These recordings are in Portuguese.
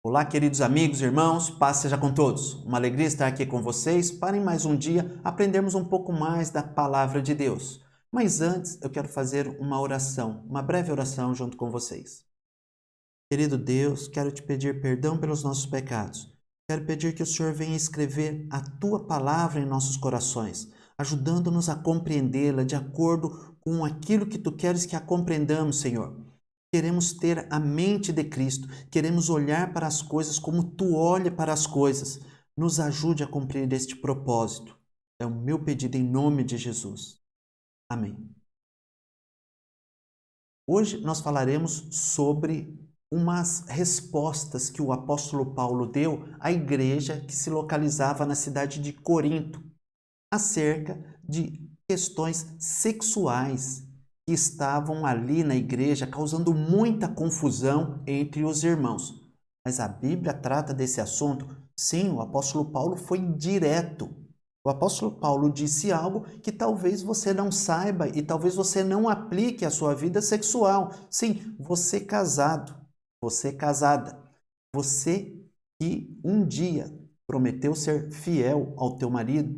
Olá, queridos amigos, irmãos, paz seja com todos. Uma alegria estar aqui com vocês para em mais um dia aprendermos um pouco mais da palavra de Deus. Mas antes, eu quero fazer uma oração, uma breve oração junto com vocês. Querido Deus, quero te pedir perdão pelos nossos pecados. Quero pedir que o Senhor venha escrever a tua palavra em nossos corações, ajudando-nos a compreendê-la de acordo com aquilo que tu queres que a compreendamos, Senhor. Queremos ter a mente de Cristo, queremos olhar para as coisas como tu olha para as coisas. Nos ajude a cumprir este propósito. É o meu pedido em nome de Jesus. Amém. Hoje nós falaremos sobre umas respostas que o apóstolo Paulo deu à igreja que se localizava na cidade de Corinto, acerca de questões sexuais que estavam ali na igreja, causando muita confusão entre os irmãos. Mas a Bíblia trata desse assunto? Sim, o apóstolo Paulo foi direto. O apóstolo Paulo disse algo que talvez você não saiba e talvez você não aplique à sua vida sexual. Sim, você casado, você casada, você que um dia prometeu ser fiel ao teu marido,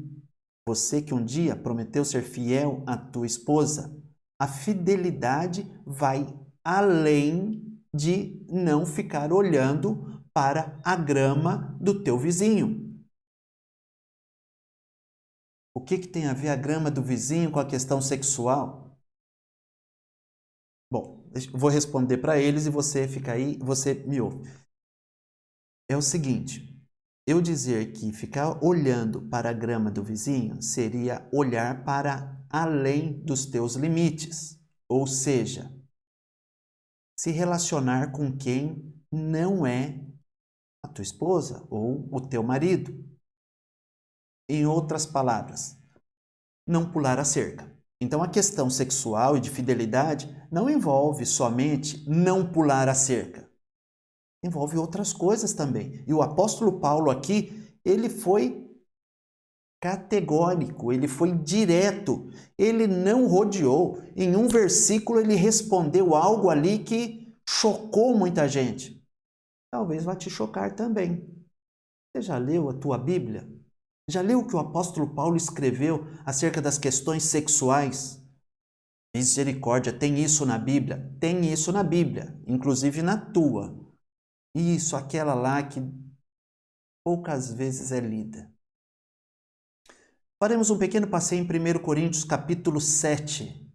você que um dia prometeu ser fiel à tua esposa, a fidelidade vai além de não ficar olhando para a grama do teu vizinho. O que tem a ver a grama do vizinho com a questão sexual? Bom, vou responder para eles e você fica aí, você me ouve. É o seguinte, eu dizer que ficar olhando para a grama do vizinho seria olhar para além dos teus limites. Ou seja, se relacionar com quem não é a tua esposa ou o teu marido. Em outras palavras, não pular a cerca. Então, a questão sexual e de fidelidade não envolve somente não pular a cerca. Envolve outras coisas também. E o apóstolo Paulo aqui, ele foi categórico, ele foi direto, ele não rodeou. Em um versículo ele respondeu algo ali que chocou muita gente. Talvez vá te chocar também. Você já leu a tua Bíblia? Já leu o que o apóstolo Paulo escreveu acerca das questões sexuais? Misericórdia, tem isso na Bíblia? Tem isso na Bíblia, inclusive na tua. Isso, aquela lá que poucas vezes é lida. Faremos um pequeno passeio em 1 Coríntios capítulo 7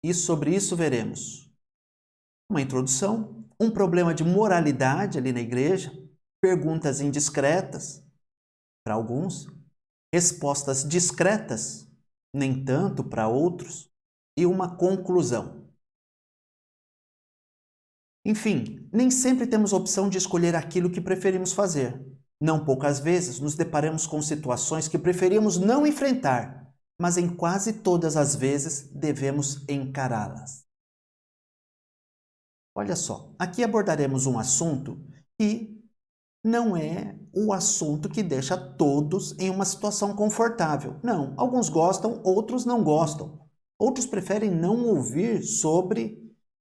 e sobre isso veremos uma introdução, um problema de moralidade ali na igreja, perguntas indiscretas para alguns, respostas discretas, nem tanto para outros, e uma conclusão. Enfim, nem sempre temos opção de escolher aquilo que preferimos fazer. Não poucas vezes nos deparamos com situações que preferimos não enfrentar, mas em quase todas as vezes devemos encará-las. Olha só, aqui abordaremos um assunto que não é o assunto que deixa todos em uma situação confortável. Não, alguns gostam, outros não gostam. Outros preferem não ouvir sobre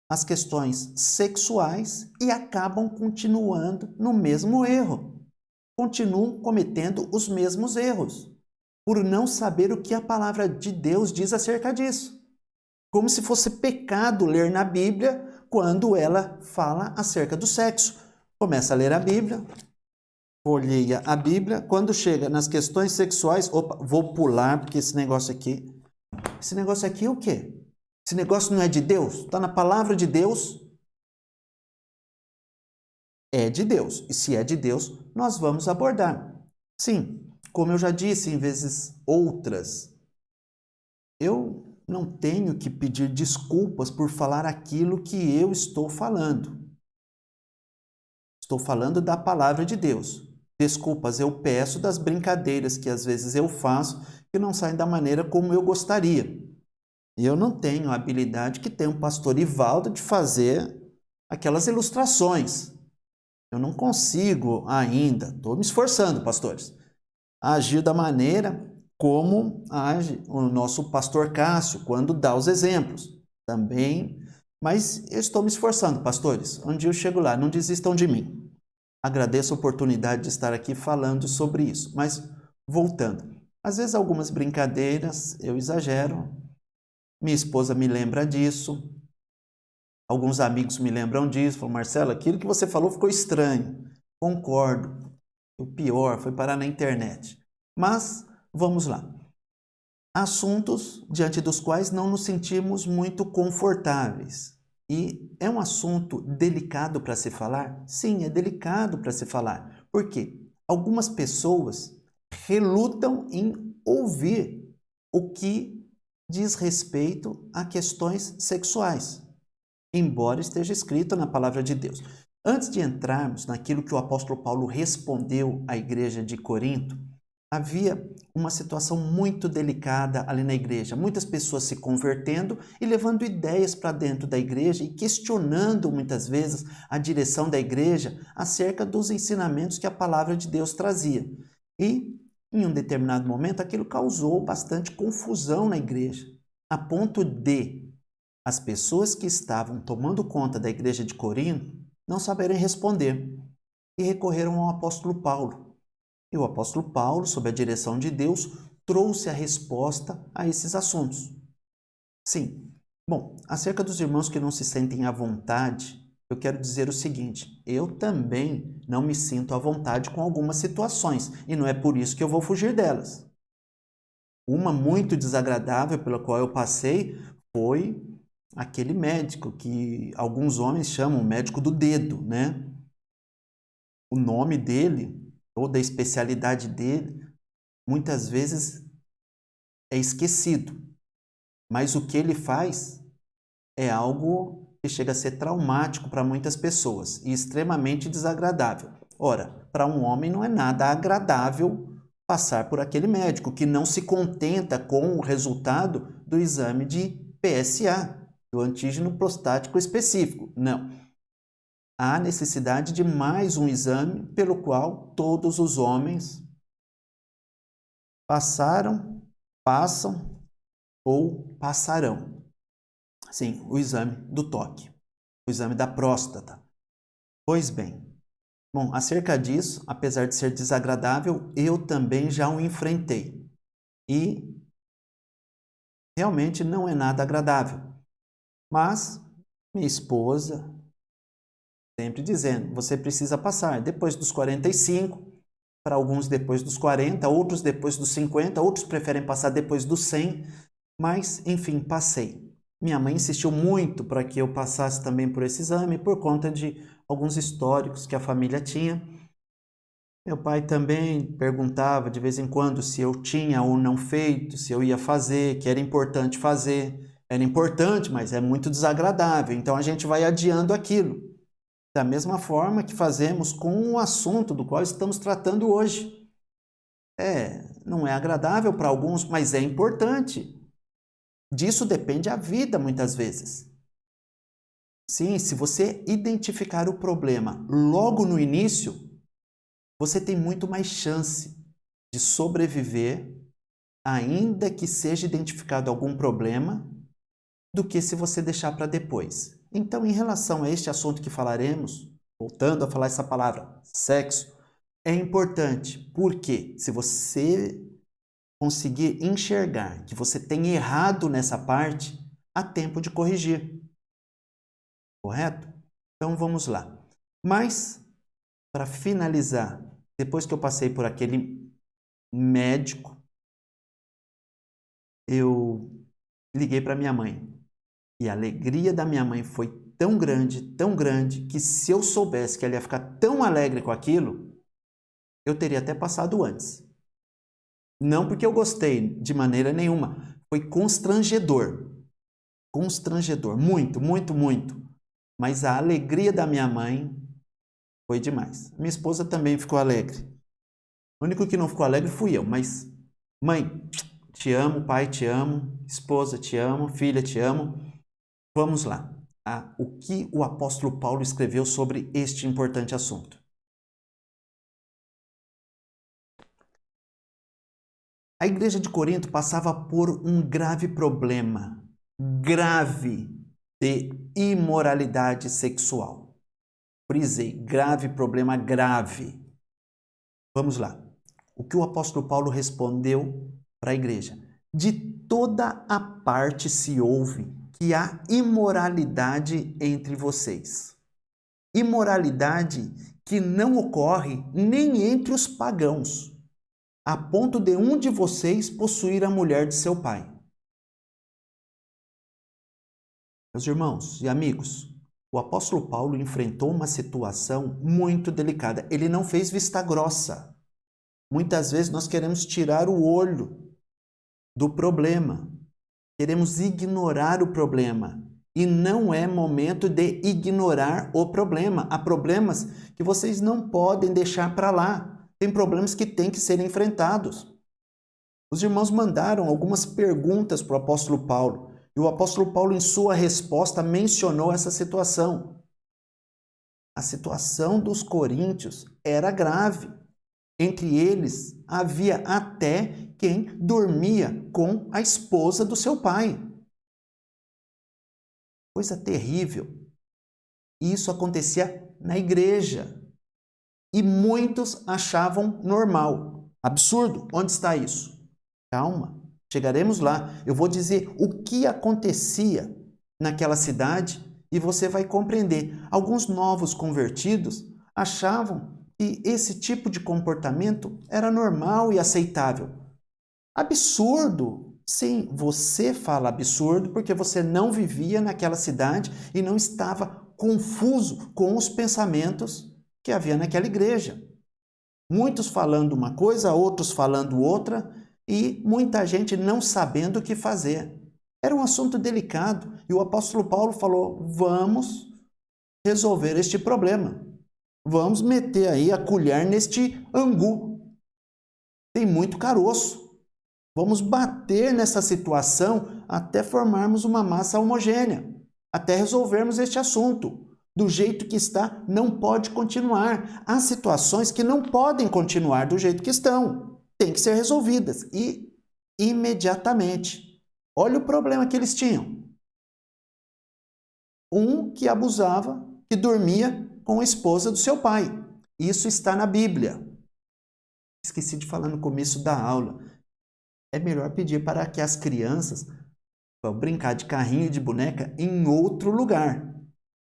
as questões sexuais e acabam continuando no mesmo erro. Continuam cometendo os mesmos erros, por não saber o que a palavra de Deus diz acerca disso. Como se fosse pecado ler na Bíblia quando ela fala acerca do sexo. Começa a ler a Bíblia, folheia a Bíblia, quando chega nas questões sexuais, opa, vou pular porque esse negócio aqui é o quê? Esse negócio não é de Deus? Está na palavra de Deus? É de Deus. E se é de Deus, nós vamos abordar. Sim, como eu já disse em vezes outras, eu não tenho que pedir desculpas por falar aquilo que eu estou falando. Estou falando da palavra de Deus. Desculpas eu peço das brincadeiras que às vezes eu faço que não saem da maneira como eu gostaria. E eu não tenho a habilidade que tem o pastor Ivaldo de fazer aquelas ilustrações. Eu não consigo ainda, estou me esforçando, pastores, agir da maneira como age o nosso pastor Cássio quando dá os exemplos. Também, mas eu estou me esforçando, pastores. Um dia eu chego lá, não desistam de mim. agradeço a oportunidade de estar aqui falando sobre isso. Mas, voltando, às vezes algumas brincadeiras eu exagero, minha esposa me lembra disso, alguns amigos me lembram disso, falam, Marcelo, aquilo que você falou ficou estranho. Concordo. O pior foi parar na internet. Mas, vamos lá. Assuntos diante dos quais não nos sentimos muito confortáveis. E é um assunto delicado para se falar? Sim, é delicado para se falar. Por quê? Algumas pessoas relutam em ouvir o que diz respeito a questões sexuais, embora esteja escrito na palavra de Deus. Antes de entrarmos naquilo que o apóstolo Paulo respondeu à igreja de Corinto, havia uma situação muito delicada ali na igreja. Muitas pessoas se convertendo e levando ideias para dentro da igreja e questionando muitas vezes a direção da igreja acerca dos ensinamentos que a palavra de Deus trazia. E, em um determinado momento, aquilo causou bastante confusão na igreja, a ponto de as pessoas que estavam tomando conta da igreja de Corinto não saberem responder e recorreram ao apóstolo Paulo. E o apóstolo Paulo, sob a direção de Deus, trouxe a resposta a esses assuntos. Sim. Bom, acerca dos irmãos que não se sentem à vontade, eu quero dizer o seguinte, eu também não me sinto à vontade com algumas situações, e não é por isso que eu vou fugir delas. Uma muito desagradável pela qual eu passei foi aquele médico que alguns homens chamam médico do dedo, né? O nome dele, ou da especialidade dele, muitas vezes é esquecido, mas o que ele faz é algo que chega a ser traumático para muitas pessoas e extremamente desagradável. Ora, para um homem não é nada agradável passar por aquele médico que não se contenta com o resultado do exame de PSA, do antígeno prostático específico. Não. Há necessidade de mais um exame pelo qual todos os homens passaram, passam ou passarão. Sim, o exame do toque, o exame da próstata. Pois bem, bom, acerca disso, apesar de ser desagradável, eu também já o enfrentei. E realmente não é nada agradável. Mas minha esposa sempre dizendo, você precisa passar depois dos 45, para alguns depois dos 40, outros depois dos 50, outros preferem passar depois dos 100, mas enfim, passei. Minha mãe insistiu muito para que eu passasse também por esse exame, por conta de alguns históricos que a família tinha. Meu pai também perguntava de vez em quando se eu tinha ou não feito, se eu ia fazer, que era importante fazer. Era importante, mas é muito desagradável, então a gente vai adiando aquilo. Da mesma forma que fazemos com o assunto do qual estamos tratando hoje. Não é agradável para alguns, mas é importante. Disso depende a vida, muitas vezes. Sim, se você identificar o problema logo no início, você tem muito mais chance de sobreviver, ainda que seja identificado algum problema, do que se você deixar para depois. Então, em relação a este assunto que falaremos, voltando a falar essa palavra, sexo, é importante, porque se você conseguir enxergar que você tem errado nessa parte, há tempo de corrigir. Correto? Então vamos lá. Mas, para finalizar, depois que eu passei por aquele médico, eu liguei para minha mãe. E a alegria da minha mãe foi tão grande, que se eu soubesse que ela ia ficar tão alegre com aquilo, eu teria até passado antes. Não porque eu gostei, de maneira nenhuma. Foi constrangedor. Constrangedor. Muito, muito, muito. Mas a alegria da minha mãe foi demais. Minha esposa também ficou alegre. O único que não ficou alegre fui eu, mas mãe, te amo, pai, te amo, esposa, te amo, filha, te amo. Vamos lá. O que o apóstolo Paulo escreveu sobre este importante assunto? A igreja de Corinto passava por um grave problema, grave, de imoralidade sexual. Frisei, grave problema, grave. Vamos lá. O que o apóstolo Paulo respondeu para a igreja? De toda a parte se ouve que há imoralidade entre vocês. Imoralidade que não ocorre nem entre os pagãos, a ponto de um de vocês possuir a mulher de seu pai. Meus irmãos e amigos, o apóstolo Paulo enfrentou uma situação muito delicada. Ele não fez vista grossa. Muitas vezes nós queremos tirar o olho do problema. Queremos ignorar o problema. E não é momento de ignorar o problema. Há problemas que vocês não podem deixar para lá. Tem problemas que têm que ser enfrentados. Os irmãos mandaram algumas perguntas para o apóstolo Paulo. E o apóstolo Paulo, em sua resposta, mencionou essa situação. A situação dos coríntios era grave. Entre eles, havia até quem dormia com a esposa do seu pai. Coisa terrível. Isso acontecia na igreja. E muitos achavam normal. Absurdo. Onde está isso? Calma. Chegaremos lá. Eu vou dizer o que acontecia naquela cidade e você vai compreender. Alguns novos convertidos achavam que esse tipo de comportamento era normal e aceitável. Absurdo! Sim, você fala absurdo porque você não vivia naquela cidade e não estava confuso com os pensamentos que havia naquela igreja. Muitos falando uma coisa, outros falando outra, e muita gente não sabendo o que fazer. Era um assunto delicado e o apóstolo Paulo falou: vamos resolver este problema. Vamos meter aí a colher neste angu. Tem muito caroço. Vamos bater nessa situação até formarmos uma massa homogênea, até resolvermos este assunto. Do jeito que está, não pode continuar. Há situações que não podem continuar do jeito que estão. Tem que ser resolvidas e imediatamente. Olha o problema que eles tinham. Um que abusava, que dormia com a esposa do seu pai. Isso está na Bíblia. Esqueci de falar no começo da aula. É melhor pedir para que as crianças vão brincar de carrinho e de boneca em outro lugar,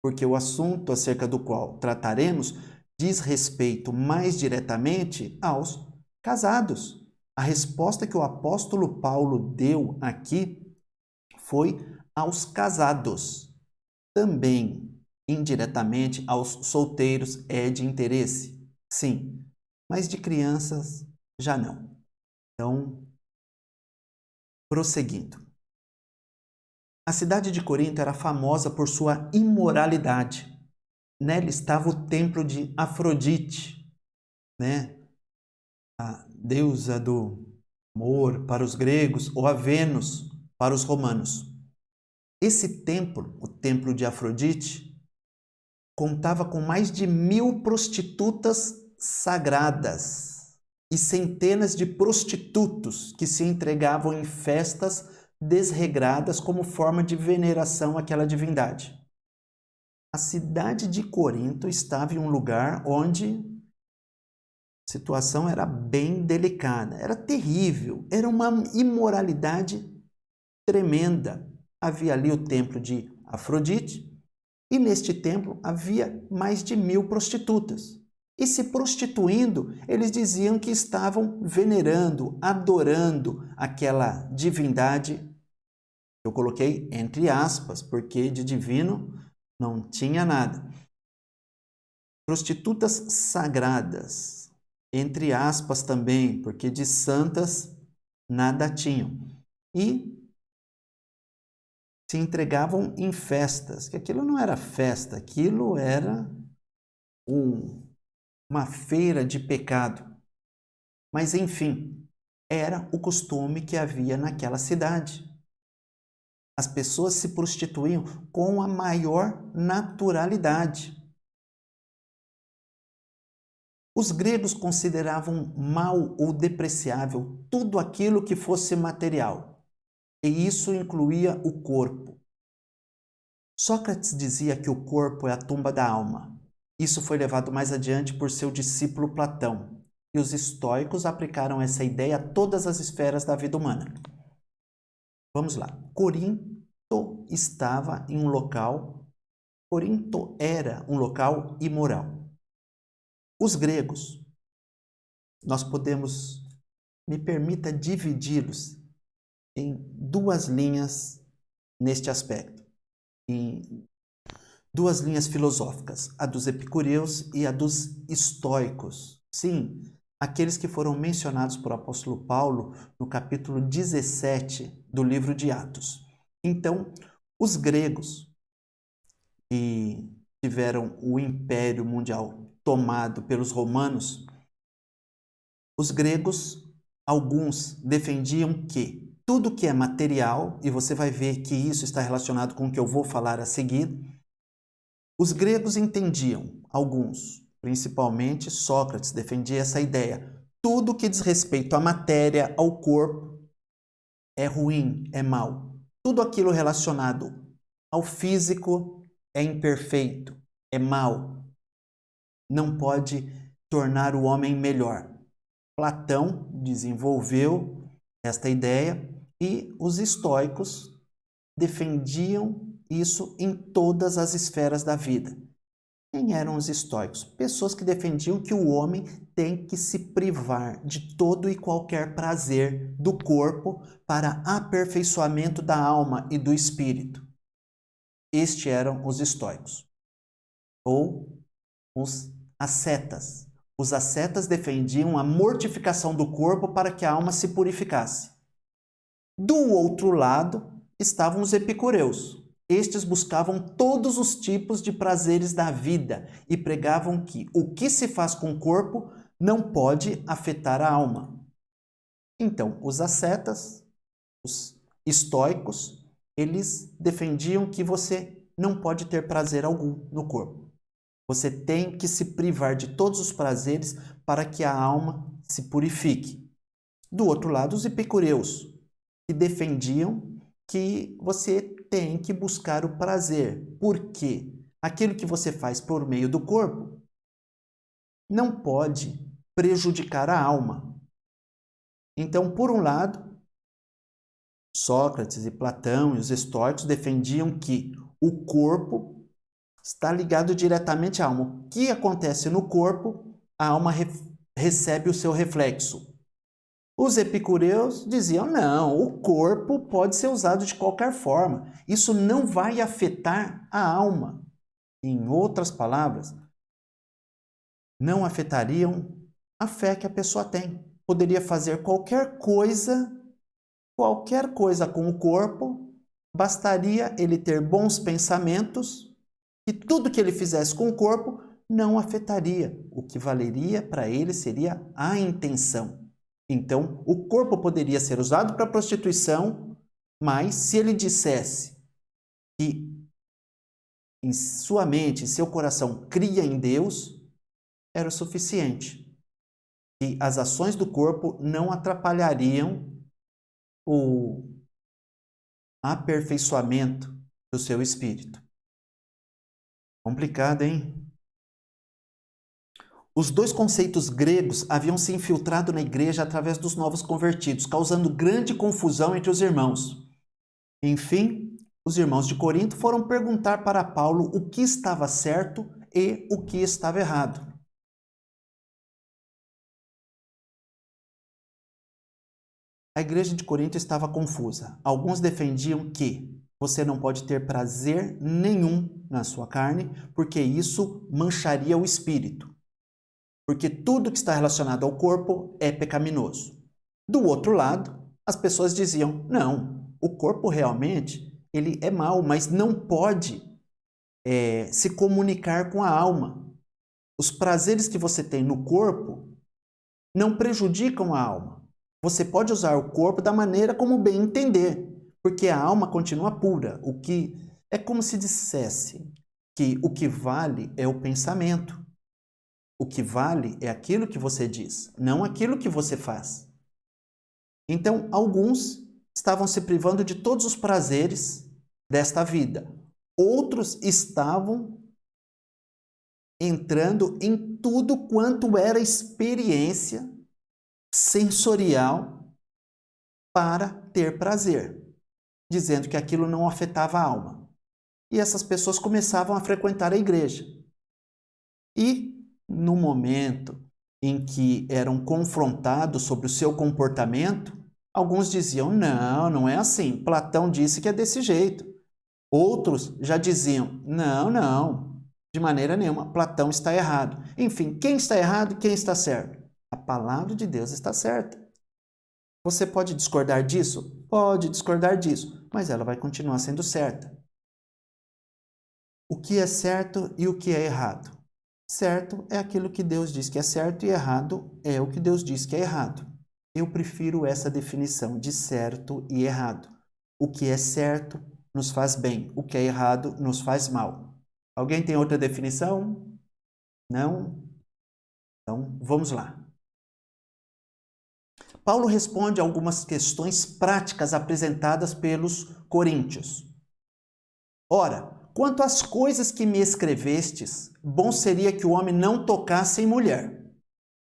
porque o assunto acerca do qual trataremos diz respeito mais diretamente aos casados. A resposta que o apóstolo Paulo deu aqui foi aos casados. Também, indiretamente, aos solteiros é de interesse. Sim, mas de crianças já não. Então, prosseguindo. A cidade de Corinto era famosa por sua imoralidade. Nela estava o templo de Afrodite, né? A deusa do amor para os gregos, ou a Vênus para os romanos. Esse templo, o templo de Afrodite, contava com mais de 1000 prostitutas sagradas e centenas de prostitutos que se entregavam em festas desregradas como forma de veneração àquela divindade. A cidade de Corinto estava em um lugar onde a situação era bem delicada, era terrível, era uma imoralidade tremenda. Havia ali o templo de Afrodite e neste templo havia mais de 1000 prostitutas. E se prostituindo, eles diziam que estavam venerando, adorando aquela divindade. Eu coloquei entre aspas, porque de divino não tinha nada. Prostitutas sagradas, entre aspas também, porque de santas nada tinham. E se entregavam em festas, que aquilo não era festa, aquilo era uma feira de pecado. Mas enfim, era o costume que havia naquela cidade. As pessoas se prostituíam com a maior naturalidade. Os gregos consideravam mal ou depreciável tudo aquilo que fosse material, e isso incluía o corpo. Sócrates dizia que o corpo é a tumba da alma, Isso foi levado mais adiante por seu discípulo Platão, e os estoicos aplicaram essa ideia a todas as esferas da vida humana. Vamos lá. Corinto estava em um local, Corinto era um local imoral. Os gregos, nós podemos, me permita dividi-los em duas linhas neste aspecto, em duas linhas filosóficas, a dos epicureus e a dos estoicos. Sim, aqueles que foram mencionados por apóstolo Paulo no capítulo 17 do livro de Atos. Então, os gregos, que tiveram o império mundial tomado pelos romanos, os gregos, alguns defendiam que tudo que é material, e você vai ver que isso está relacionado com o que eu vou falar a seguir, os gregos entendiam, alguns, principalmente Sócrates, defendia essa ideia. Tudo que diz respeito à matéria, ao corpo, é ruim, é mal. Tudo aquilo relacionado ao físico é imperfeito, é mal. Não pode tornar o homem melhor. Platão desenvolveu esta ideia e os estoicos defendiam isso em todas as esferas da vida. Quem eram os estoicos? Pessoas que defendiam que o homem tem que se privar de todo e qualquer prazer do corpo para aperfeiçoamento da alma e do espírito. Estes eram os estoicos, ou os ascetas. Os ascetas defendiam a mortificação do corpo para que a alma se purificasse. Do outro lado estavam os epicureus. Estes buscavam todos os tipos de prazeres da vida e pregavam que o que se faz com o corpo não pode afetar a alma. Então, os ascetas, os estoicos, eles defendiam que você não pode ter prazer algum no corpo. Você tem que se privar de todos os prazeres para que a alma se purifique. Do outro lado, os epicureus, que defendiam que você tem que buscar o prazer, porque aquilo que você faz por meio do corpo não pode prejudicar a alma. Então, por um lado, Sócrates e Platão e os estoicos defendiam que o corpo está ligado diretamente à alma. O que acontece no corpo, a alma recebe o seu reflexo. Os epicureus diziam, não, o corpo pode ser usado de qualquer forma. Isso não vai afetar a alma. Em outras palavras, não afetariam a fé que a pessoa tem. Poderia fazer qualquer coisa com o corpo, bastaria ele ter bons pensamentos, e tudo que ele fizesse com o corpo não afetaria. O que valeria para ele seria a intenção. Então, o corpo poderia ser usado para prostituição, mas se ele dissesse que em sua mente, em seu coração, cria em Deus, era o suficiente. E as ações do corpo não atrapalhariam o aperfeiçoamento do seu espírito. Complicado, hein? Os dois conceitos gregos haviam se infiltrado na igreja através dos novos convertidos, causando grande confusão entre os irmãos. Enfim, os irmãos de Corinto foram perguntar para Paulo o que estava certo e o que estava errado. A igreja de Corinto estava confusa. Alguns defendiam que você não pode ter prazer nenhum na sua carne, porque isso mancharia o espírito. Porque tudo que está relacionado ao corpo é pecaminoso. Do outro lado, as pessoas diziam, não, o corpo realmente ele é mau, mas não pode se comunicar com a alma. Os prazeres que você tem no corpo não prejudicam a alma. Você pode usar o corpo da maneira como bem entender, porque a alma continua pura. O que é como se dissesse que o que vale é o pensamento. O que vale é aquilo que você diz, não aquilo que você faz. Então, alguns estavam se privando de todos os prazeres desta vida. Outros estavam entrando em tudo quanto era experiência sensorial para ter prazer, dizendo que aquilo não afetava a alma. E essas pessoas começavam a frequentar a igreja. E no momento em que eram confrontados sobre o seu comportamento, alguns diziam: não, não é assim, Platão disse que é desse jeito. Outros já diziam: não, não, de maneira nenhuma, Platão está errado. Enfim, quem está errado e quem está certo? A palavra de Deus está certa. Você pode discordar disso? Pode discordar disso, mas ela vai continuar sendo certa. O que é certo e o que é errado? Certo é aquilo que Deus diz que é certo e errado é o que Deus diz que é errado. Eu prefiro essa definição de certo e errado. O que é certo nos faz bem, o que é errado nos faz mal. Alguém tem outra definição? Não? Então, vamos lá. Paulo responde a algumas questões práticas apresentadas pelos coríntios. Ora, quanto às coisas que me escrevestes, bom seria que o homem não tocasse em mulher,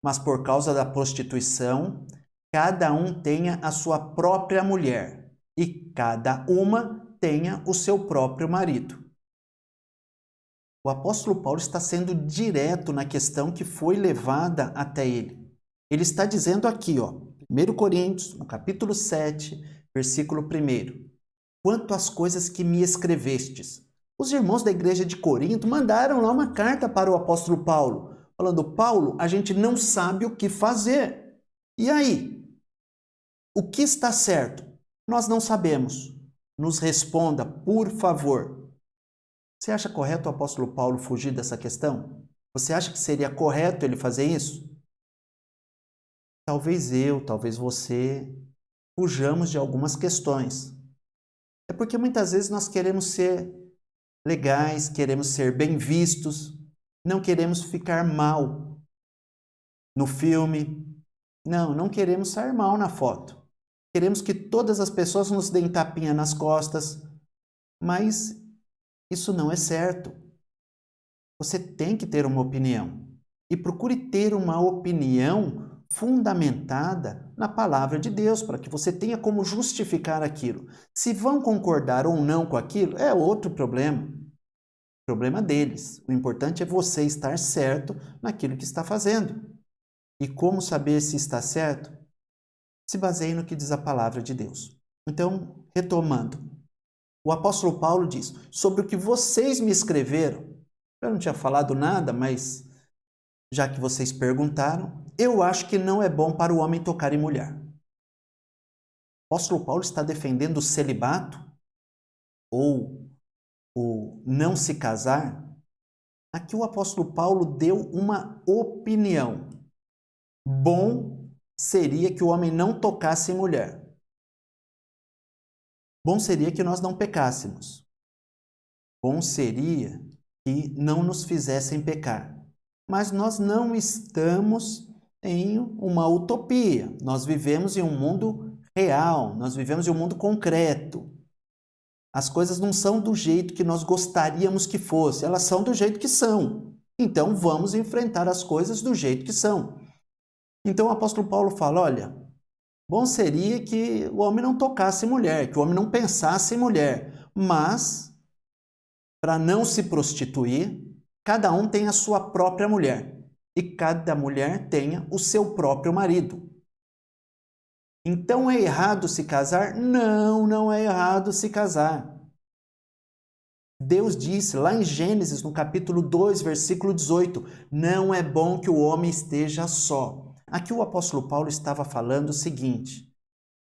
mas por causa da prostituição, cada um tenha a sua própria mulher, e cada uma tenha o seu próprio marido. O apóstolo Paulo está sendo direto na questão que foi levada até ele. Ele está dizendo aqui, 1 Coríntios, no capítulo 7, versículo 1. Quanto às coisas que me escrevestes. Os irmãos da igreja de Corinto mandaram lá uma carta para o apóstolo Paulo, falando: Paulo, a gente não sabe o que fazer. E aí? O que está certo? Nós não sabemos. Nos responda, por favor. Você acha correto o apóstolo Paulo fugir dessa questão? Você acha que seria correto ele fazer isso? Talvez eu, talvez você, fujamos de algumas questões. É porque muitas vezes nós queremos ser legais, queremos ser bem vistos, não queremos ficar mal no filme. Não queremos sair mal na foto. Queremos que todas as pessoas nos deem tapinha nas costas, mas isso não é certo. Você tem que ter uma opinião. E procure ter uma opinião fundamentada na palavra de Deus, para que você tenha como justificar aquilo. Se vão concordar ou não com aquilo, é outro problema. Problema deles. O importante é você estar certo naquilo que está fazendo. E como saber se está certo? Se baseie no que diz a palavra de Deus. Então, retomando, o apóstolo Paulo diz: sobre o que vocês me escreveram, eu não tinha falado nada, mas já que vocês perguntaram, eu acho que não é bom para o homem tocar em mulher. O apóstolo Paulo está defendendo o celibato ou o não se casar. Aqui o apóstolo Paulo deu uma opinião. Bom seria que o homem não tocasse em mulher. Bom seria que nós não pecássemos. Bom seria que não nos fizessem pecar. Mas nós não estamos em uma utopia. Nós vivemos em um mundo real, nós vivemos em um mundo concreto. As coisas não são do jeito que nós gostaríamos que fosse, elas são do jeito que são. Então vamos enfrentar as coisas do jeito que são. Então o apóstolo Paulo fala: olha, bom seria que o homem não tocasse em mulher, que o homem não pensasse em mulher, mas para não se prostituir, cada um tem a sua própria mulher e cada mulher tenha o seu próprio marido. Então é errado se casar? Não, não é errado se casar. Deus disse lá em Gênesis, no capítulo 2, versículo 18, não é bom que o homem esteja só. Aqui o apóstolo Paulo estava falando o seguinte: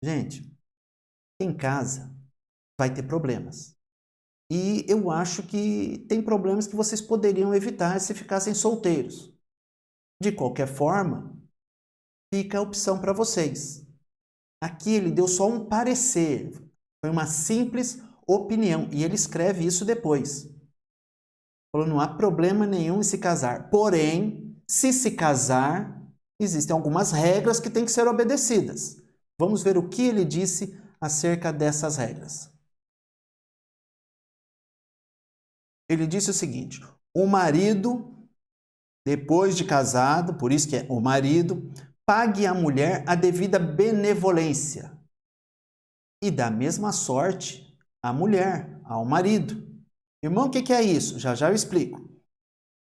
gente, em casa vai ter problemas. E eu acho que tem problemas que vocês poderiam evitar se ficassem solteiros. De qualquer forma, fica a opção para vocês. Aqui ele deu só um parecer, foi uma simples opinião, e ele escreve isso depois. Falou: não há problema nenhum em se casar, porém, se casar, existem algumas regras que têm que ser obedecidas. Vamos ver o que ele disse acerca dessas regras. Ele disse o seguinte: o marido depois de casado, por isso que é o marido, pague à mulher a devida benevolência. E da mesma sorte, a mulher, ao marido. Irmão, o que é isso? Já já eu explico.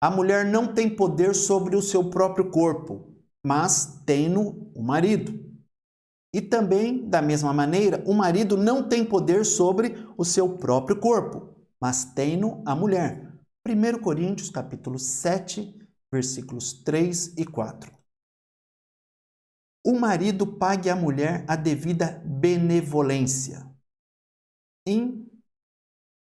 A mulher não tem poder sobre o seu próprio corpo, mas tem-no o marido. E também, da mesma maneira, o marido não tem poder sobre o seu próprio corpo, mas tem-no a mulher. 1 Coríntios, capítulo 7, versículos 3 e 4. O marido pague à mulher a devida benevolência. Em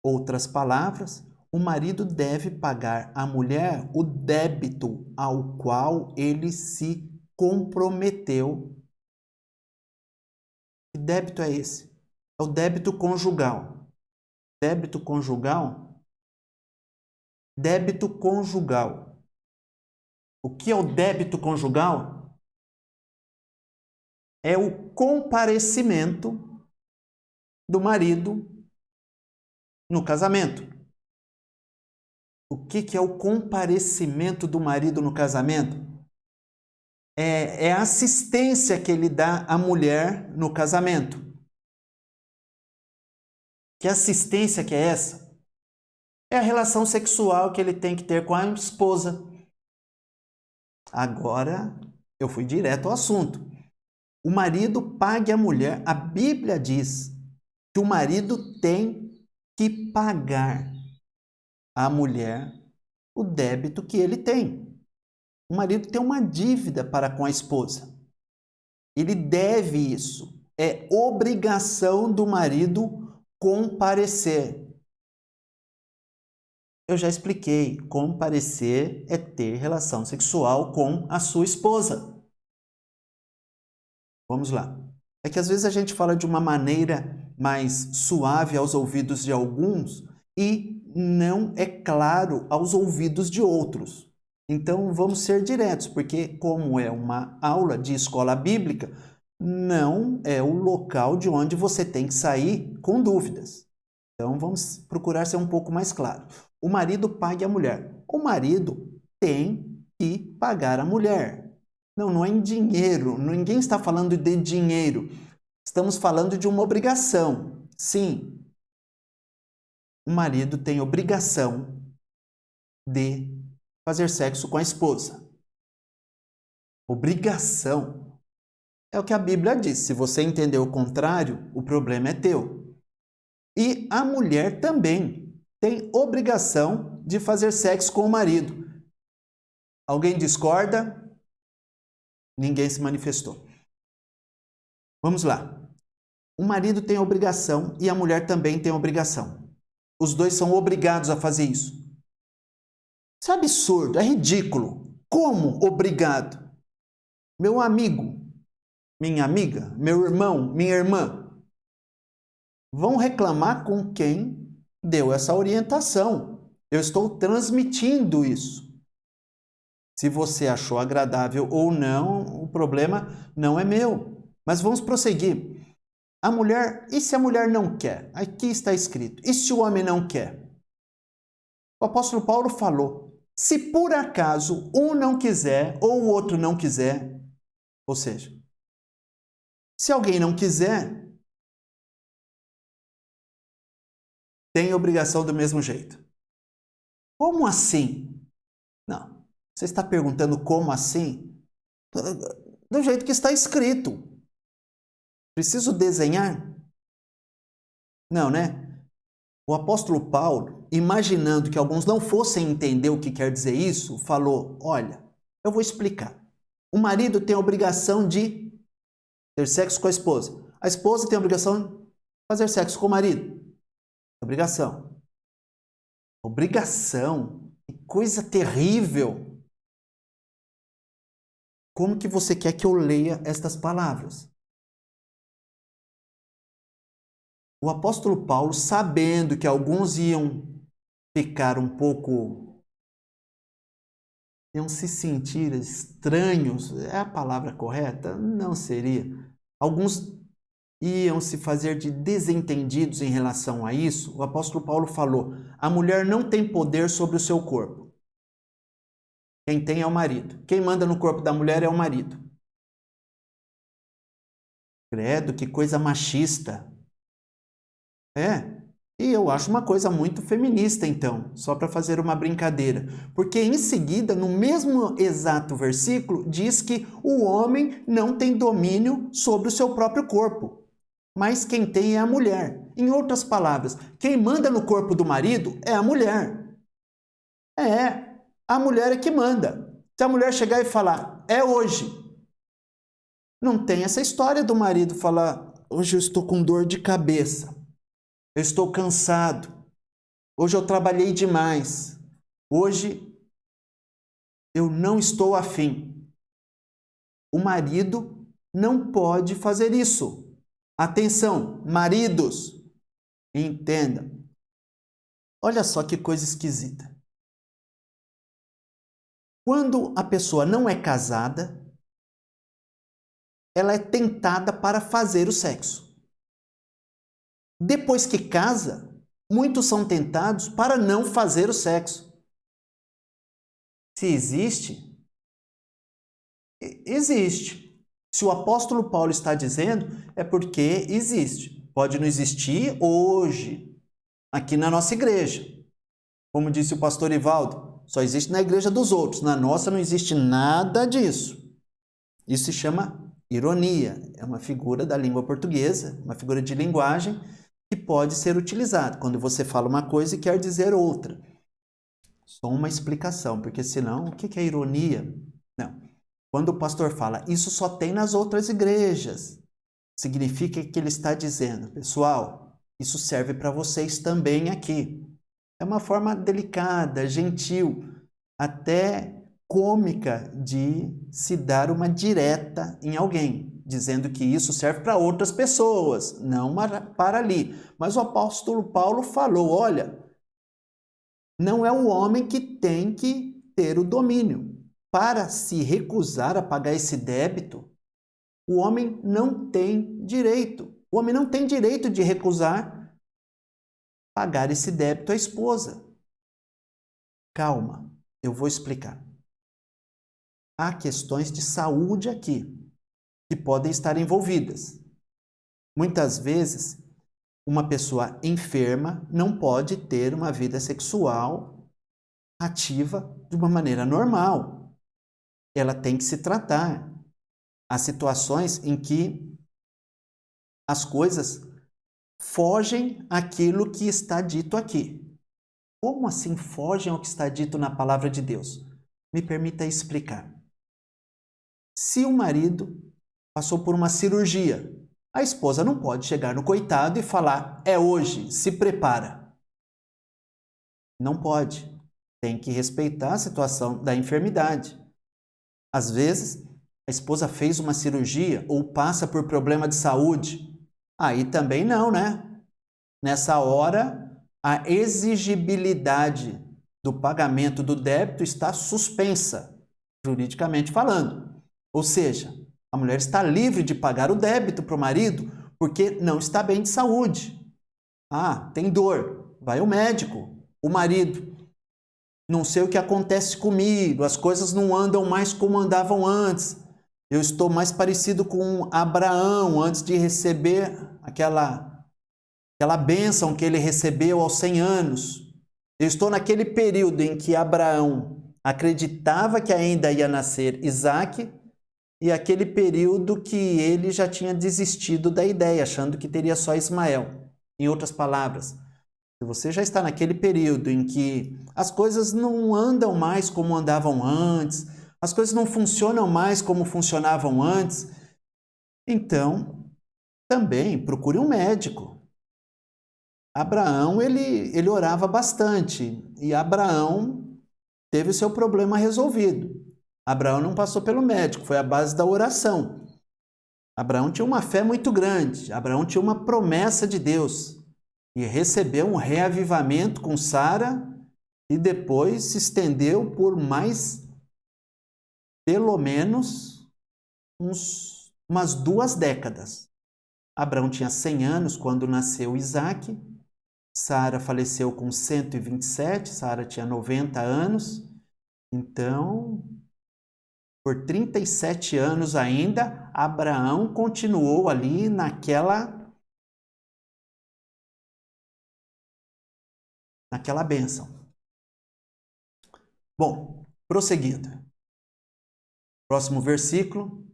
outras palavras, o marido deve pagar à mulher o débito ao qual ele se comprometeu. Que débito é esse? É o débito conjugal. Débito conjugal? Débito conjugal. O que é o débito conjugal? É o comparecimento do marido no casamento. O que é o comparecimento do marido no casamento? É a assistência que ele dá à mulher no casamento. Que assistência que é essa? É a relação sexual que ele tem que ter com a esposa. Agora, eu fui direto ao assunto. O marido pague à mulher. A Bíblia diz que o marido tem que pagar à mulher o débito que ele tem. O marido tem uma dívida para com a esposa. Ele deve isso. É obrigação do marido comparecer. Eu já expliquei, comparecer é ter relação sexual com a sua esposa. Vamos lá. É que às vezes a gente fala de uma maneira mais suave aos ouvidos de alguns e não é claro aos ouvidos de outros. Então vamos ser diretos, porque como é uma aula de escola bíblica, não é o local de onde você tem que sair com dúvidas. Então vamos procurar ser um pouco mais claro. O marido pague a mulher. O marido tem que pagar a mulher. Não é em dinheiro. Ninguém está falando de dinheiro. Estamos falando de uma obrigação. Sim, o marido tem obrigação de fazer sexo com a esposa. Obrigação. É o que a Bíblia diz. Se você entender o contrário, o problema é teu. E a mulher também tem obrigação de fazer sexo com o marido. Alguém discorda? Ninguém se manifestou. Vamos lá. O marido tem obrigação e a mulher também tem obrigação. Os dois são obrigados a fazer isso. Isso é absurdo, é ridículo. Como obrigado? Meu amigo, minha amiga, meu irmão, minha irmã, vão reclamar com quem deu essa orientação. Eu estou transmitindo isso. Se você achou agradável ou não, o problema não é meu. Mas vamos prosseguir. A mulher, e se a mulher não quer? Aqui está escrito. E se o homem não quer? O apóstolo Paulo falou, se por acaso um não quiser ou o outro não quiser, ou seja, se alguém não quiser, tem obrigação do mesmo jeito. Como assim? Não. Você está perguntando como assim? Do jeito que está escrito. Preciso desenhar? Não, né? O apóstolo Paulo, imaginando que alguns não fossem entender o que quer dizer isso, falou, olha, eu vou explicar. O marido tem a obrigação de ter sexo com a esposa. A esposa tem a obrigação de fazer sexo com o marido. Obrigação. Obrigação. Que coisa terrível. Como que você quer que eu leia estas palavras? O apóstolo Paulo, sabendo que alguns iam ficar um pouco, iam se sentir estranhos, é a palavra correta? Não seria. Alguns iam se fazer de desentendidos em relação a isso. O apóstolo Paulo falou, a mulher não tem poder sobre o seu corpo. Quem tem é o marido. Quem manda no corpo da mulher é o marido. Credo, que coisa machista. É. E eu acho uma coisa muito feminista, então, só para fazer uma brincadeira. Porque em seguida, no mesmo exato versículo, diz que o homem não tem domínio sobre o seu próprio corpo, mas quem tem é a mulher. Em outras palavras, quem manda no corpo do marido é a mulher. É, a mulher é que manda. Se a mulher chegar e falar, é hoje, não tem essa história do marido falar, hoje eu estou com dor de cabeça, eu estou cansado, hoje eu trabalhei demais, hoje eu não estou afim. O marido não pode fazer isso. Atenção, maridos, entenda. Olha só que coisa esquisita. Quando a pessoa não é casada, ela é tentada para fazer o sexo. Depois que casa, muitos são tentados para não fazer o sexo. Se existe, existe. Se o apóstolo Paulo está dizendo, é porque existe. Pode não existir hoje, aqui na nossa igreja. Como disse o pastor Ivaldo, só existe na igreja dos outros. Na nossa não existe nada disso. Isso se chama ironia. É uma figura da língua portuguesa, uma figura de linguagem que pode ser utilizada quando você fala uma coisa e quer dizer outra. Só uma explicação, porque senão, o que é ironia? Não. Quando o pastor fala, isso só tem nas outras igrejas, significa que ele está dizendo, pessoal, isso serve para vocês também aqui. É uma forma delicada, gentil, até cômica de se dar uma direta em alguém, dizendo que isso serve para outras pessoas, não para ali. Mas o apóstolo Paulo falou, olha, não é o homem que tem que ter o domínio. Para se recusar a pagar esse débito, o homem não tem direito. O homem não tem direito de recusar pagar esse débito à esposa. Calma, eu vou explicar. Há questões de saúde aqui que podem estar envolvidas. Muitas vezes, uma pessoa enferma não pode ter uma vida sexual ativa de uma maneira normal. Ela tem que se tratar. Há situações em que as coisas fogem àquilo que está dito aqui. Como assim fogem ao que está dito na palavra de Deus? Me permita explicar. Se o marido passou por uma cirurgia, a esposa não pode chegar no coitado e falar, é hoje, se prepara. Não pode. Tem que respeitar a situação da enfermidade. Às vezes, a esposa fez uma cirurgia ou passa por problema de saúde. Aí também não, né? Nessa hora, a exigibilidade do pagamento do débito está suspensa, juridicamente falando. Ou seja, a mulher está livre de pagar o débito para o marido porque não está bem de saúde. Ah, tem dor, vai ao médico. O marido, não sei o que acontece comigo, as coisas não andam mais como andavam antes. Eu estou mais parecido com Abraão antes de receber aquela bênção que ele recebeu aos 100 anos. Eu estou naquele período em que Abraão acreditava que ainda ia nascer Isaque e aquele período que ele já tinha desistido da ideia, achando que teria só Ismael. Em outras palavras, se você já está naquele período em que as coisas não andam mais como andavam antes, as coisas não funcionam mais como funcionavam antes, então também procure um médico. Abraão, ele orava bastante e Abraão teve o seu problema resolvido. Abraão não passou pelo médico, foi a base da oração. Abraão tinha uma fé muito grande, Abraão tinha uma promessa de Deus e recebeu um reavivamento com Sara e depois se estendeu por mais, pelo menos, umas 2 décadas. Abraão tinha 100 anos quando nasceu Isaque, Sara faleceu com 127, Sara tinha 90 anos, Então, por 37 anos ainda, Abraão continuou ali naquela bênção. Bom, prosseguindo. Próximo versículo.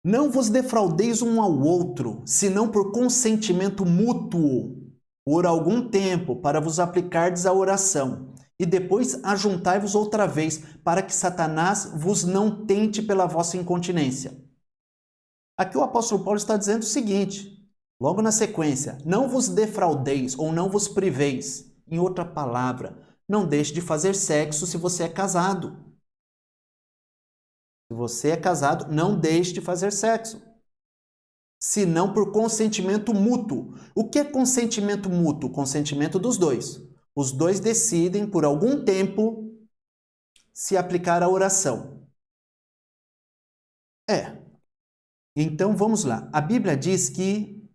Não vos defraudeis um ao outro, senão por consentimento mútuo, por algum tempo, para vos aplicardes à oração. E depois ajuntai-vos outra vez, para que Satanás vos não tente pela vossa incontinência. Aqui o apóstolo Paulo está dizendo o seguinte, logo na sequência, não vos defraudeis ou não vos priveis. Em outra palavra, não deixe de fazer sexo se você é casado. Se você é casado, não deixe de fazer sexo. Se não por consentimento mútuo. O que é consentimento mútuo? Consentimento dos dois. Os dois decidem, por algum tempo, se aplicar à oração. Então, vamos lá. A Bíblia diz que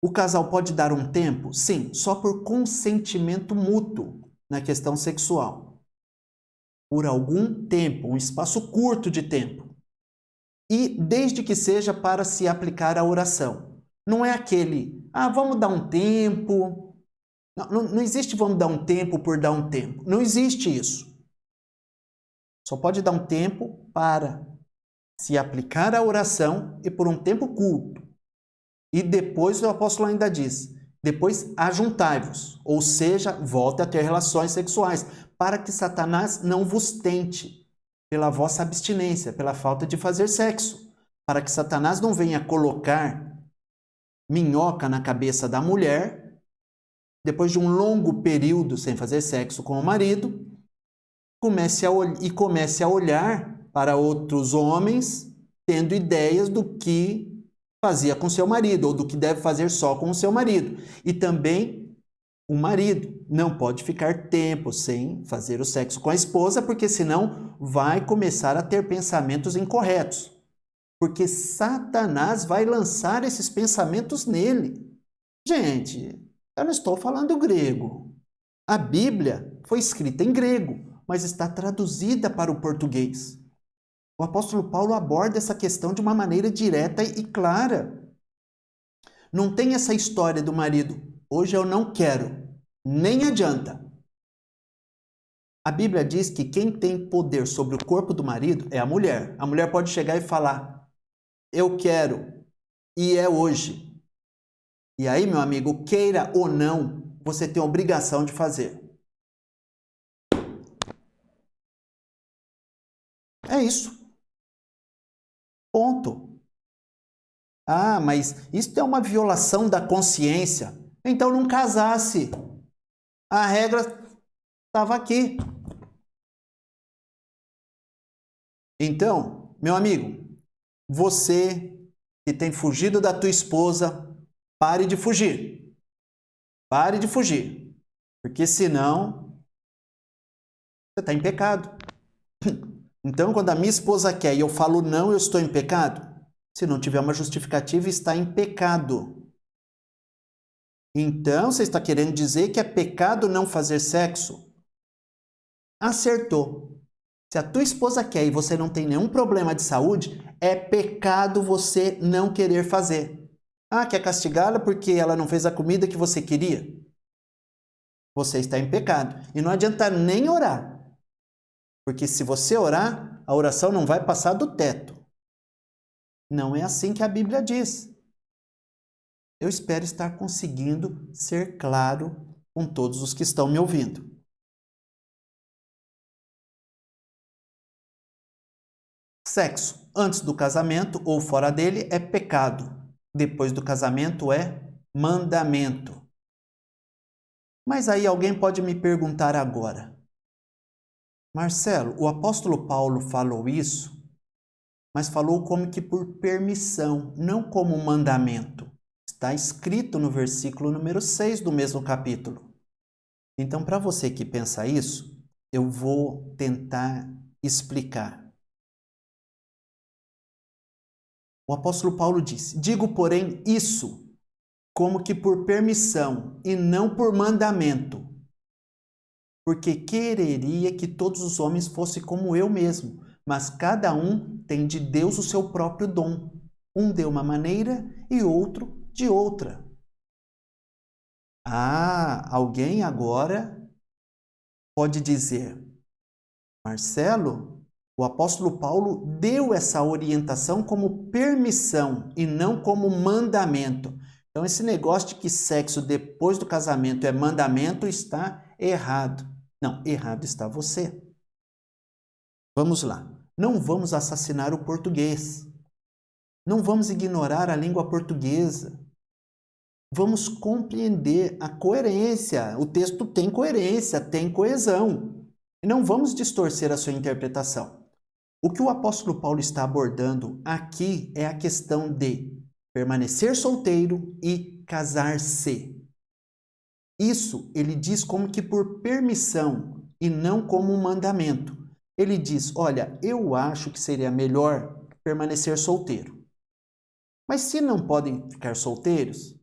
o casal pode dar um tempo? Sim, só por consentimento mútuo na questão sexual. Por algum tempo, um espaço curto de tempo. E desde que seja para se aplicar à oração. Não é aquele, vamos dar um tempo. Não existe vamos dar um tempo por dar um tempo. Não existe isso. Só pode dar um tempo para se aplicar à oração e por um tempo curto. E depois o apóstolo ainda diz, depois ajuntai-vos, ou seja, volte a ter relações sexuais, para que Satanás não vos tente pela vossa abstinência, pela falta de fazer sexo, para que Satanás não venha colocar minhoca na cabeça da mulher, depois de um longo período sem fazer sexo com o marido, comece a olhar para outros homens, tendo ideias do que fazia com seu marido, ou do que deve fazer só com o seu marido. E também o marido não pode ficar tempo sem fazer o sexo com a esposa, porque senão vai começar a ter pensamentos incorretos. Porque Satanás vai lançar esses pensamentos nele. Gente, eu não estou falando grego. A Bíblia foi escrita em grego, mas está traduzida para o português. O apóstolo Paulo aborda essa questão de uma maneira direta e clara. Não tem essa história do marido, hoje eu não quero, nem adianta. A Bíblia diz que quem tem poder sobre o corpo do marido é a mulher. A mulher pode chegar e falar, eu quero, e é hoje. E aí, meu amigo, queira ou não, você tem a obrigação de fazer. É isso. Ponto. Mas isso é uma violação da consciência. Então não casasse. A regra estava aqui. Então, meu amigo, você que tem fugido da tua esposa, pare de fugir. Pare de fugir. Porque senão você está em pecado. Então, quando a minha esposa quer e eu falo não, eu estou em pecado? Se não tiver uma justificativa, está em pecado. Então, você está querendo dizer que é pecado não fazer sexo? Acertou. Se a tua esposa quer e você não tem nenhum problema de saúde, é pecado você não querer fazer. Quer castigá-la porque ela não fez a comida que você queria? Você está em pecado. E não adianta nem orar. Porque se você orar, a oração não vai passar do teto. Não é assim que a Bíblia diz. Eu espero estar conseguindo ser claro com todos os que estão me ouvindo. Sexo antes do casamento ou fora dele é pecado. Depois do casamento é mandamento. Mas aí alguém pode me perguntar agora, Marcelo, o apóstolo Paulo falou isso, mas falou como que por permissão, não como mandamento. Está escrito no versículo número 6 do mesmo capítulo. Então, para você que pensa isso, eu vou tentar explicar. O apóstolo Paulo disse, digo, porém, isso como que por permissão e não por mandamento. porque quereria que todos os homens fossem como eu mesmo, mas cada um tem de Deus o seu próprio dom, um de uma maneira e outro de outra. Alguém agora pode dizer, Marcelo, o apóstolo Paulo deu essa orientação como permissão e não como mandamento. Então, esse negócio de que sexo depois do casamento é mandamento está errado. Não, errado está você. Vamos lá. Não vamos assassinar o português. Não vamos ignorar a língua portuguesa. Vamos compreender a coerência. O texto tem coerência, tem coesão. E não vamos distorcer a sua interpretação. O que o apóstolo Paulo está abordando aqui é a questão de permanecer solteiro e casar-se. Isso ele diz como que por permissão e não como um mandamento. Ele diz, olha, eu acho que seria melhor permanecer solteiro. Mas se não podem ficar solteiros,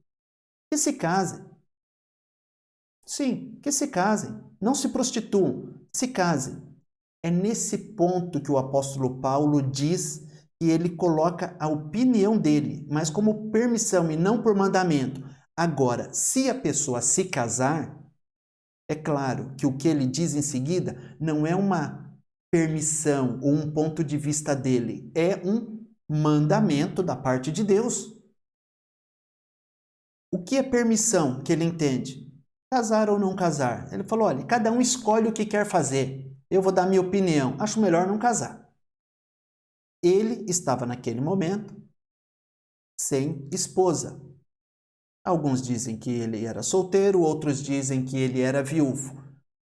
que se casem. Sim, que se casem. Não se prostituam, se casem. É nesse ponto que o apóstolo Paulo diz que ele coloca a opinião dele, mas como permissão e não por mandamento. Agora, se a pessoa se casar, é claro que o que ele diz em seguida não é uma permissão ou um ponto de vista dele, é um mandamento da parte de Deus. O que é permissão que ele entende? Casar ou não casar? Ele falou, olha, cada um escolhe o que quer fazer. Eu vou dar minha opinião. Acho melhor não casar. Ele estava naquele momento sem esposa. Alguns dizem que ele era solteiro, outros dizem que ele era viúvo.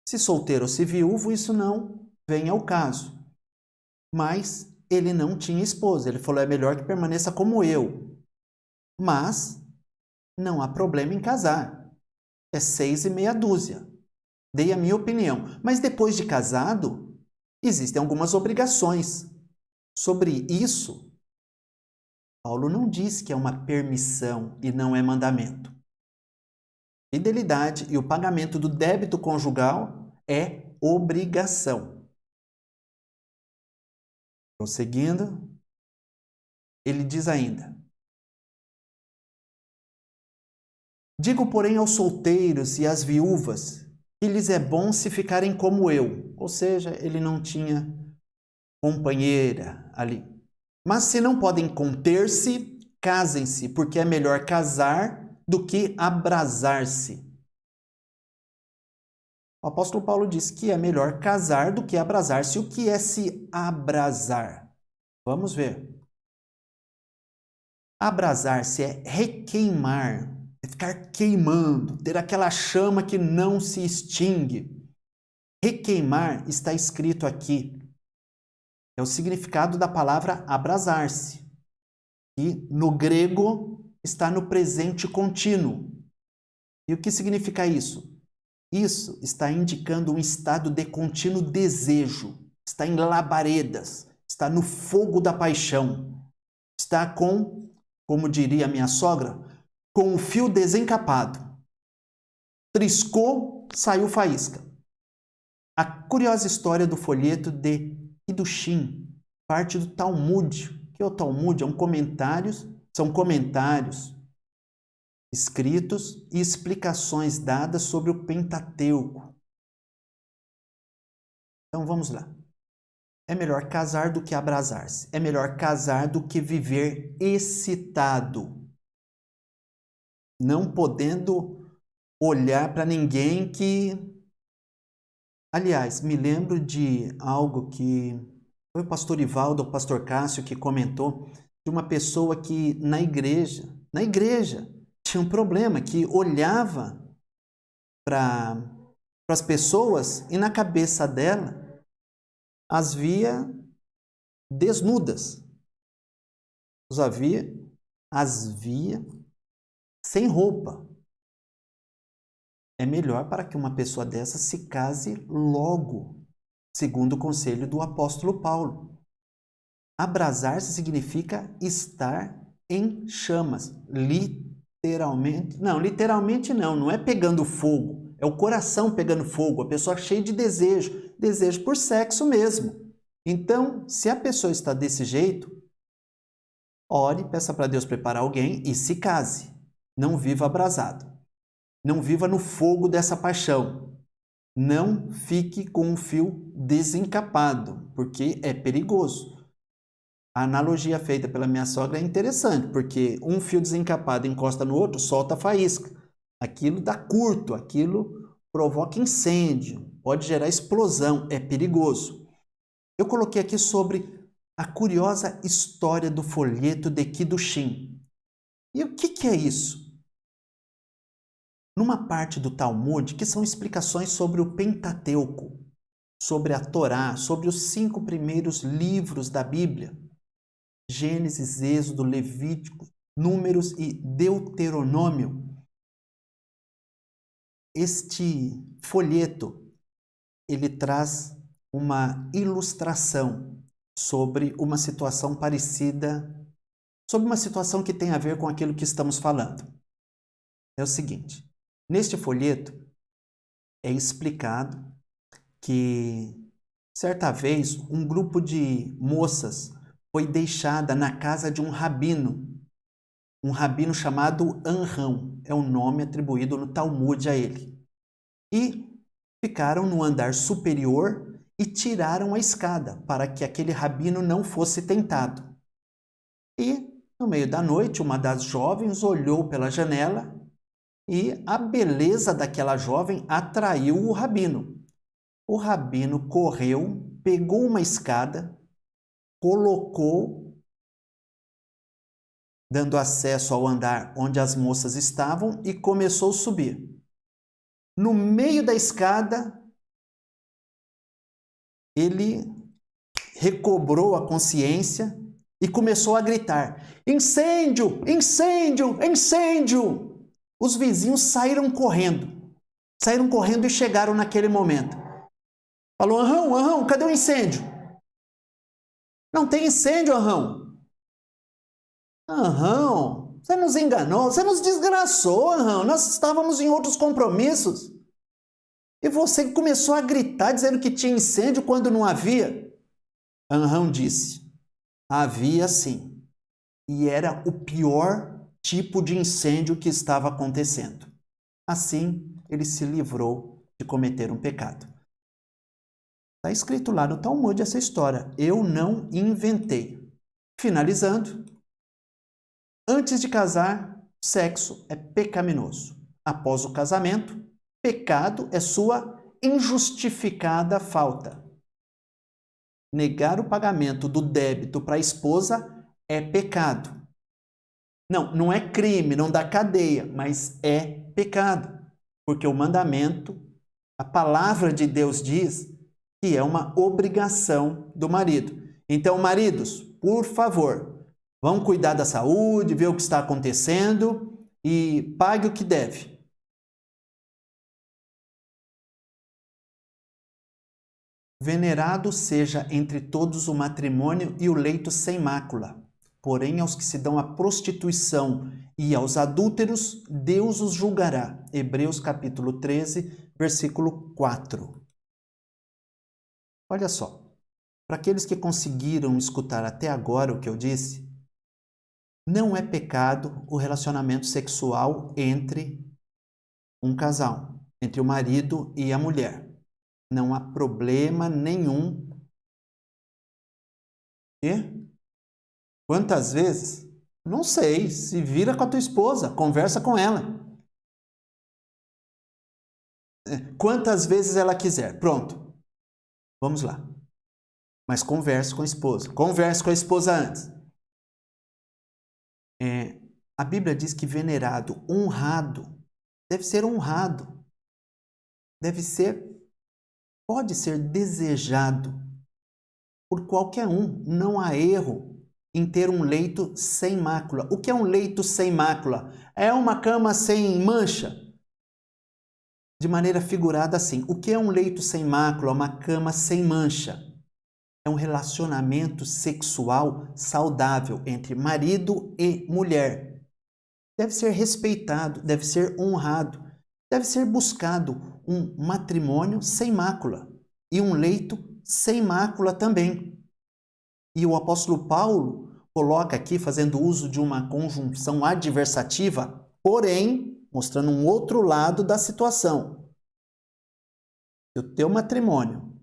Se solteiro ou se viúvo, isso não vem ao caso. Mas ele não tinha esposa. Ele falou, é melhor que permaneça como eu. Mas não há problema em casar. É 6 e meia dúzia. Dei a minha opinião. Mas depois de casado, existem algumas obrigações. Sobre isso, Paulo não diz que é uma permissão e não é mandamento. Fidelidade e o pagamento do débito conjugal é obrigação. Prosseguindo, ele diz ainda: digo, porém, aos solteiros e às viúvas que lhes é bom se ficarem como eu. Ou seja, ele não tinha companheira ali. Mas se não podem conter-se, casem-se, porque é melhor casar do que abrasar-se. O apóstolo Paulo diz que é melhor casar do que abrasar-se. O que é se abrasar? Vamos ver. Abrasar-se é requeimar, é ficar queimando, ter aquela chama que não se extingue. Requeimar está escrito aqui. É o significado da palavra abrasar-se. E no grego está no presente contínuo. E o que significa isso? Isso está indicando um estado de contínuo desejo. Está em labaredas. Está no fogo da paixão. Está com, como diria minha sogra, com o fio desencapado. Triscou, saiu faísca. A curiosa história do folheto de Hidushim, parte do Talmud. O que é o Talmud? São comentários escritos e explicações dadas sobre o Pentateuco. Então vamos lá. É melhor casar do que abrasar-se. É melhor casar do que viver excitado. Não podendo olhar para ninguém que... Aliás, me lembro de algo que foi o pastor Ivaldo, o pastor Cássio, que comentou de uma pessoa que na igreja, tinha um problema, que olhava para as pessoas e na cabeça dela as via desnudas. As via sem roupa. É melhor para que uma pessoa dessa se case logo, segundo o conselho do apóstolo Paulo. Abrasar-se significa estar em chamas, literalmente não é pegando fogo, é o coração pegando fogo, a pessoa cheia de desejo, desejo por sexo mesmo. Então, se a pessoa está desse jeito, ore, peça para Deus preparar alguém e se case. Não viva abrasado. Não viva no fogo dessa paixão. Não fique com um fio desencapado, porque é perigoso. A analogia feita pela minha sogra é interessante, porque um fio desencapado encosta no outro, solta a faísca. Aquilo dá curto, aquilo provoca incêndio, pode gerar explosão, é perigoso. Eu coloquei aqui sobre a curiosa história do folheto de Kidushin. E o que é isso? Numa parte do Talmud, que são explicações sobre o Pentateuco, sobre a Torá, sobre os 5 primeiros livros da Bíblia, Gênesis, Êxodo, Levítico, Números e Deuteronômio. Este folheto, ele traz uma ilustração sobre uma situação parecida, sobre uma situação que tem a ver com aquilo que estamos falando. É o seguinte, neste folheto é explicado que certa vez um grupo de moças foi deixada na casa de um rabino chamado Anrão, é o nome atribuído no Talmud a ele. E ficaram no andar superior e tiraram a escada para que aquele rabino não fosse tentado. E, no meio da noite, uma das jovens olhou pela janela e a beleza daquela jovem atraiu o rabino. O rabino correu, pegou uma escada, colocou, dando acesso ao andar onde as moças estavam e começou a subir. No meio da escada, ele recobrou a consciência e começou a gritar: incêndio, incêndio, incêndio! Os vizinhos saíram correndo e chegaram naquele momento. Falou: Anrão, cadê o incêndio? Não tem incêndio, Anrão. Anrão, você nos enganou, você nos desgraçou, Anrão. Nós estávamos em outros compromissos. E você começou a gritar dizendo que tinha incêndio quando não havia. Anrão disse: havia sim. E era o pior tipo de incêndio que estava acontecendo. Assim, ele se livrou de cometer um pecado. Está escrito lá no Talmud essa história. Eu não inventei. Finalizando, antes de casar, sexo é pecaminoso. Após o casamento, pecado é sua injustificada falta. Negar o pagamento do débito para a esposa é pecado. Não é crime, não dá cadeia, mas é pecado. Porque o mandamento, a palavra de Deus diz que é uma obrigação do marido. Então, maridos, por favor, vão cuidar da saúde, ver o que está acontecendo e pague o que deve. Venerado seja entre todos o matrimônio e o leito sem mácula. Porém, aos que se dão à prostituição e aos adúlteros, Deus os julgará. Hebreus capítulo 13, versículo 4. Olha só, para aqueles que conseguiram escutar até agora o que eu disse, não é pecado o relacionamento sexual entre um casal, entre o marido e a mulher. Não há problema nenhum. E quantas vezes? Não sei, se vira com a tua esposa, conversa com ela. Quantas vezes ela quiser, pronto. Vamos lá. Mas converse com a esposa. Converse com a esposa antes. A Bíblia diz que venerado, honrado, deve ser honrado. Pode ser desejado por qualquer um. Não há erro em ter um leito sem mácula. O que é um leito sem mácula? É uma cama sem mancha? De maneira figurada assim. O que é um leito sem mácula? Uma cama sem mancha. É um relacionamento sexual saudável entre marido e mulher. Deve ser respeitado, deve ser honrado. deve ser buscado um matrimônio sem mácula e um leito sem mácula também. E o apóstolo Paulo coloca aqui, fazendo uso de uma conjunção adversativa, porém, mostrando um outro lado da situação. Se o teu matrimônio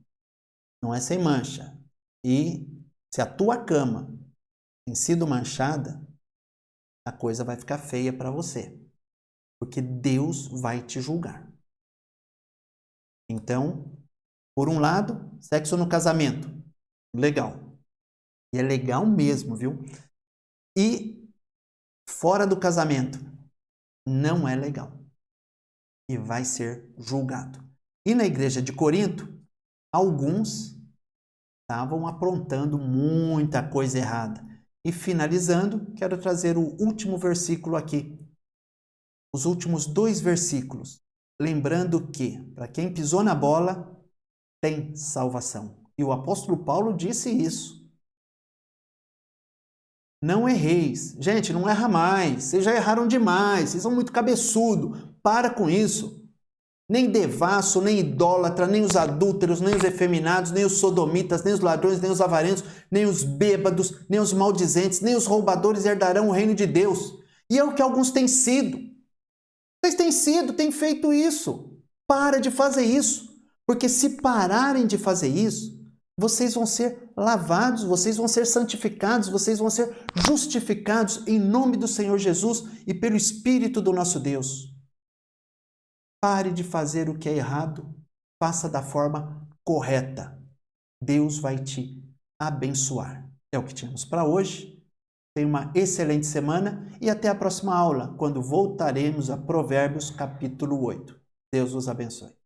não é sem mancha e se a tua cama tem sido manchada, a coisa vai ficar feia para você, porque Deus vai te julgar. Então, por um lado, sexo no casamento, legal. E é legal mesmo, viu? E fora do casamento, não é legal. E vai ser julgado. E na igreja de Corinto, alguns estavam aprontando muita coisa errada. E finalizando, quero trazer o último versículo aqui. Os últimos 2 versículos. Lembrando que, para quem pisou na bola, tem salvação. E o apóstolo Paulo disse isso. Não erreis. Gente, não erra mais. Vocês já erraram demais. Vocês são muito cabeçudo. Para com isso. Nem devasso, nem idólatra, nem os adúlteros, nem os efeminados, nem os sodomitas, nem os ladrões, nem os avarentos, nem os bêbados, nem os maldizentes, nem os roubadores herdarão o reino de Deus. E é o que alguns têm sido. Vocês têm feito isso. Para de fazer isso. Porque se pararem de fazer isso, vocês vão ser lavados, vocês vão ser santificados, vocês vão ser justificados em nome do Senhor Jesus e pelo Espírito do nosso Deus. Pare de fazer o que é errado, faça da forma correta. Deus vai te abençoar. É o que tínhamos para hoje. Tenha uma excelente semana e até a próxima aula, quando voltaremos a Provérbios capítulo 8. Deus os abençoe.